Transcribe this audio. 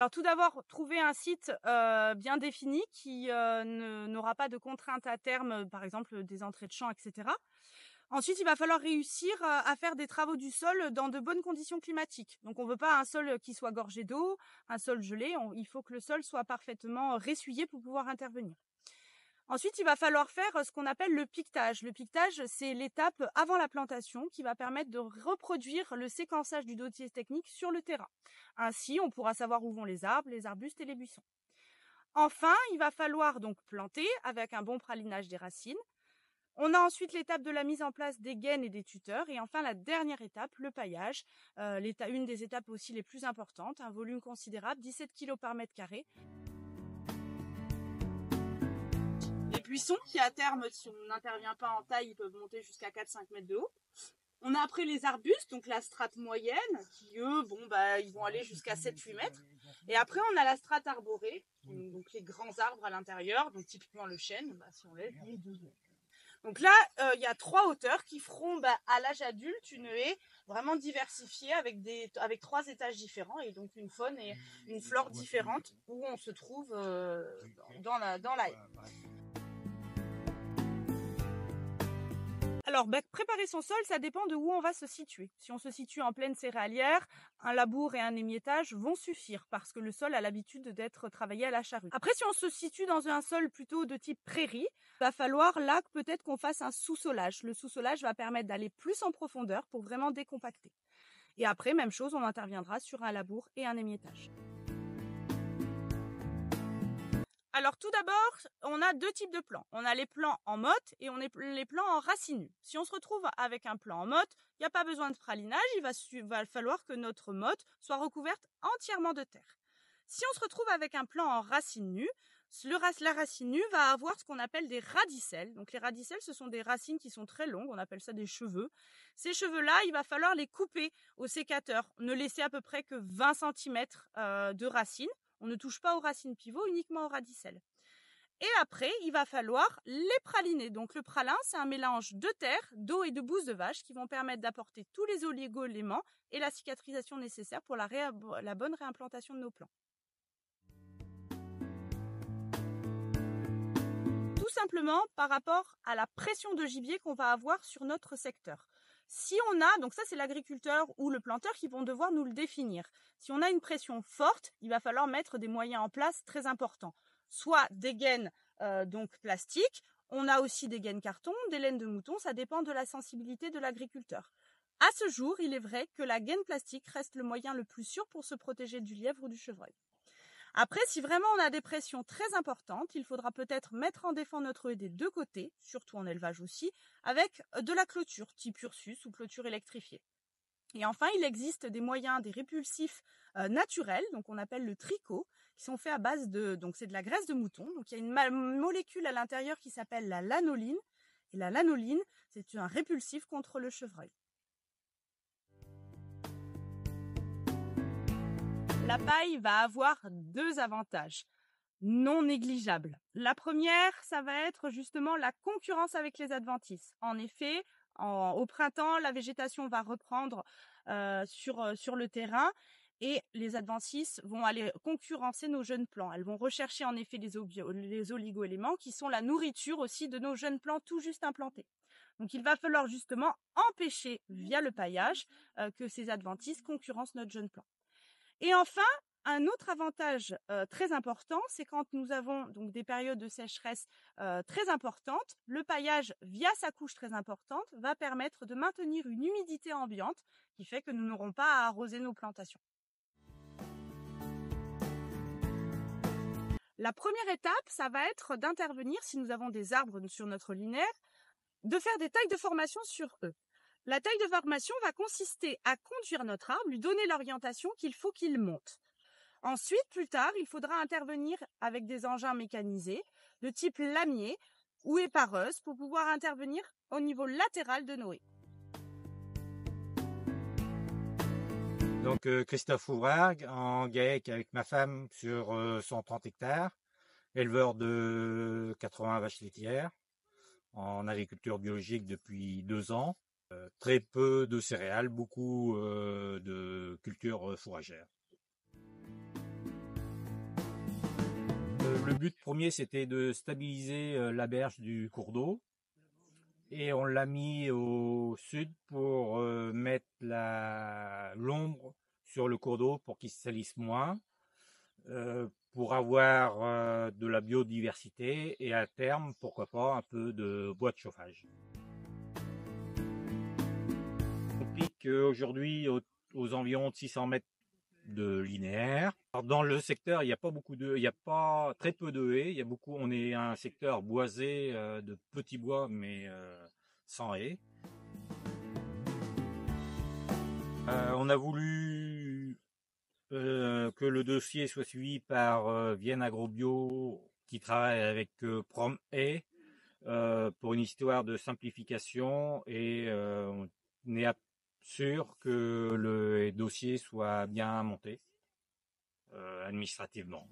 Alors tout d'abord, trouver un site, bien défini qui, n'aura pas de contraintes à terme, par exemple, des entrées de champs et cetera. Ensuite, il va falloir réussir, à faire des travaux du sol dans de bonnes conditions climatiques. Donc on veut pas un sol, qui soit gorgé d'eau, un sol gelé, il faut que le sol soit parfaitement ressuyé pour pouvoir intervenir. Ensuite, il va falloir faire ce qu'on appelle le piquetage. Le piquetage, c'est l'étape avant la plantation qui va permettre de reproduire le séquençage du dossier technique sur le terrain. Ainsi, on pourra savoir où vont les arbres, les arbustes et les buissons. Enfin, il va falloir donc planter avec un bon pralinage des racines. On a ensuite l'étape de la mise en place des gaines et des tuteurs. Et enfin, la dernière étape, le paillage. Une des étapes aussi les plus importantes, un volume considérable, 17 kg par mètre carré. Les buissons qui, à terme, si on n'intervient pas en taille, ils peuvent monter jusqu'à 4-5 mètres de haut. On a après les arbustes, donc la strate moyenne, qui eux, ils vont aller jusqu'à 7-8 mètres. Et après, on a la strate arborée, donc les grands arbres à l'intérieur, donc typiquement le chêne, si on lève, il est 12 mètres. Donc là, il y a 3 hauteurs qui feront à l'âge adulte une haie vraiment diversifiée avec 3 étages différents et donc une faune et une flore différentes où on se trouve dans la haie. Alors, préparer son sol, ça dépend de où on va se situer. Si on se situe en plaine céréalière, un labour et un émiettage vont suffire parce que le sol a l'habitude d'être travaillé à la charrue. Après, si on se situe dans un sol plutôt de type prairie, il va falloir là peut-être qu'on fasse un sous-solage. Le sous-solage va permettre d'aller plus en profondeur pour vraiment décompacter. Et après, même chose, on interviendra sur un labour et un émiettage. Alors tout d'abord, on a 2 types de plants. On a les plants en motte et on a les plants en racines nues. Si on se retrouve avec un plant en motte, il n'y a pas besoin de pralinage, il va falloir que notre motte soit recouverte entièrement de terre. Si on se retrouve avec un plant en racines nues, la racine nue va avoir ce qu'on appelle des radicelles. Donc les radicelles, ce sont des racines qui sont très longues, on appelle ça des cheveux. Ces cheveux-là, il va falloir les couper au sécateur, ne laisser à peu près que 20 cm de racines. On ne touche pas aux racines pivots, uniquement aux radicelles. Et après, il va falloir les praliner. Donc le pralin, c'est un mélange de terre, d'eau et de bouse de vache qui vont permettre d'apporter tous les oligo-éléments et la cicatrisation nécessaire pour la bonne réimplantation de nos plants. Tout simplement par rapport à la pression de gibier qu'on va avoir sur notre secteur. Si on a, donc ça c'est l'agriculteur ou le planteur qui vont devoir nous le définir. Si on a une pression forte, il va falloir mettre des moyens en place très importants. Soit des gaines donc plastiques, on a aussi des gaines carton, des laines de mouton, ça dépend de la sensibilité de l'agriculteur. À ce jour, il est vrai que la gaine plastique reste le moyen le plus sûr pour se protéger du lièvre ou du chevreuil. Après, si vraiment on a des pressions très importantes, il faudra peut-être mettre en défend notre haie des 2 côtés, surtout en élevage aussi, avec de la clôture, type Ursus ou clôture électrifiée. Et enfin, il existe des moyens, des répulsifs naturels, donc on appelle le tricot, qui sont faits à base donc c'est de la graisse de mouton. Donc il y a une molécule à l'intérieur qui s'appelle la lanoline. Et la lanoline, c'est un répulsif contre le chevreuil. La paille va avoir 2 avantages non négligeables. La première, ça va être justement la concurrence avec les adventices. En effet, au printemps, la végétation va reprendre sur le terrain et les adventices vont aller concurrencer nos jeunes plants. Elles vont rechercher en effet les oligo-éléments qui sont la nourriture aussi de nos jeunes plants tout juste implantés. Donc il va falloir justement empêcher via le paillage que ces adventices concurrencent notre jeune plant. Et enfin, un autre avantage très important, c'est quand nous avons donc des périodes de sécheresse très importantes, le paillage, via sa couche très importante, va permettre de maintenir une humidité ambiante qui fait que nous n'aurons pas à arroser nos plantations. La première étape, ça va être d'intervenir, si nous avons des arbres sur notre linéaire, de faire des tailles de formation sur eux. La taille de formation va consister à conduire notre arbre, lui donner l'orientation qu'il faut qu'il monte. Ensuite, plus tard, il faudra intervenir avec des engins mécanisés de type lamier ou épareuse pour pouvoir intervenir au niveau latéral de nos haies. Donc Christophe Ouvrard, en GAEC avec ma femme sur 130 hectares, éleveur de 80 vaches laitières, en agriculture biologique depuis 2 ans. Très peu de céréales, beaucoup de cultures fourragères. Le but premier, c'était de stabiliser la berge du cours d'eau. Et on l'a mis au sud pour mettre l'ombre sur le cours d'eau pour qu'il se salisse moins, pour avoir de la biodiversité et à terme, pourquoi pas, un peu de bois de chauffage. On pique aujourd'hui aux environs de 600 mètres de linéaire. Alors dans le secteur, il n'y a pas beaucoup de, il y a pas très peu de haies. Il y a beaucoup, on est un secteur boisé de petits bois, mais sans haies. On a voulu que le dossier soit suivi par Vienne Agrobio qui travaille avec Prom-Haies pour une histoire de simplification et on est sûr que le dossier soit bien monté administrativement.